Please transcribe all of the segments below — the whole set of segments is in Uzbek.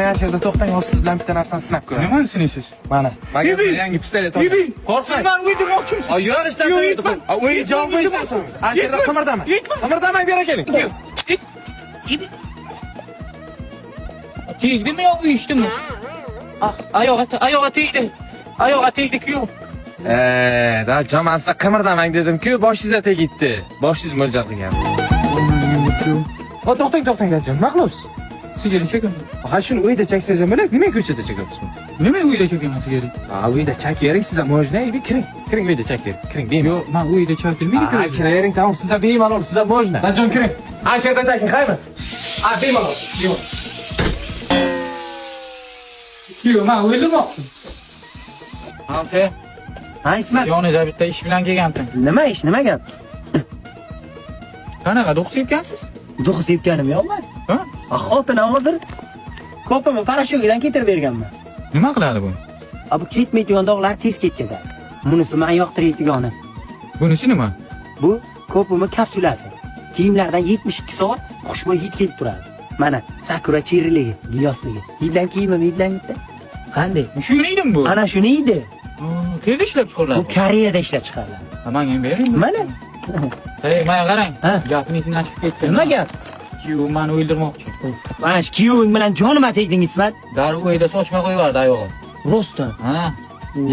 Yaşada to'xtang, hozir siz bilan bitta narsani sinab ko'raman. Nimani sinaysiz? Mana. Magazin yangi pistolet oldim. Siz meni o'ydirmoqchimisiz? Ay, yo'q, ishdan so'ng yutib. O'yga javob berishdan. Yerda qimardama. Qimardamang, bera keling. Tegdimi yo uyishdimi? Oyog'i tegdi. Oyog'i tegdi-ku. Da jamansa qimardamang dedim-ku, boshingizga tegibdi. Boshingiz mo'ljal qilgan. To'xtang, dajon. Nima qilyapsiz? Sigara chekaman. Ha, shuni uyda cheksangiz ham bo'ladi. Nima ko'chada chekyapsizmi? Nima uyda chekaman sigara? Ha, uyda chekavering, siz ham mojna, kiring uyda chekavering. Kiring, bemalol. Men uyda chektirmaydi-ku. Ha, kiravering, tamam, siz ham bemalol, siz ham mojna. Dajon, kiring. Ha, shu yerda cheking, qaymi? Ha, bemalol. Yo'q, men o'ylamoqchim. Hamse, Ha, Ismat. yoningizga bitta ish bilan kelgandim. Nima ish, nima gap? Qanaqa do'qib ekansiz? Do'q sepganim yo'qmi? Ha? Xotinim hozir kopimni parashyutidan ketirib berganman. Nima qiladi bu? Bu ketmaydigan dog'lar tez ketkazadi. Bunisi men yoqtiraydigani. Bunisi nima? Bu kopimni kapsulasi. Kiyimlardan 72 soat xushbo'y hid kelib turadi. Mana sakura cheriligi, giyosligi. Hiddan kiyimim hiddan bitta. Qanday? Shuni yedim bu. Ana shuni yeydi. Qayerda ishlab Bu chiqariladi? Koreyada ishlab chiqariladi. Menga bering. Mana. Hey, menga qarang. Ha? Gapning izidan chiqib ketdi. Nima gap? Kuyovim meni o'ldirmoqchi. Mana shu kuyoving bilan jonima tegding, Ismat. Darrov uyda sochma qo'yardi oyog'i. Rostdan. Ha?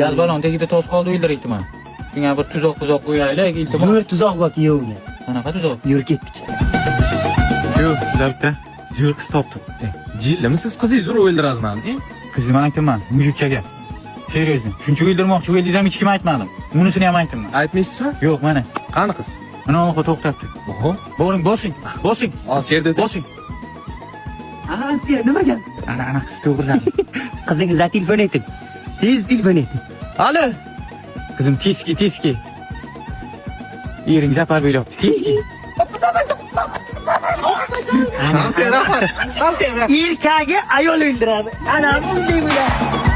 Yoz balon tagida toz qoldi o'ldiraydi men. Shunga bir tuzoq qo'yaylik, iltimos. Zo'r tuzoq bor kuyovga. Qanaqa tuzoq? Yur ketdik. Yo'q, sizlar bitta zo'r qiz topdim. Jillimisiz, qizingiz zo'r o'ldiradimi? Qizim aytdim, mujikchaga. Seryozni. Shuncha o'ldirmoqchi o'ldingiz ham hech kim aytmadim. Bunisini ham aytdim. Aytmaysizmi? Yo'q, mana. Qani qiz? Mana oxo to'xtabdi. Oho. Boring, bosing. Hozir yerda Bosing. Ansiya, nima gap? Ana qiz to'g'riladi. Qizingizga telefon eting. Tez telefon eting. Alo. Qizim tezki. Yering zapar bo'lyapti. Tezki. Hamshira. Erkagi ayol o'ldiradi. Ana bunday bo'ladi.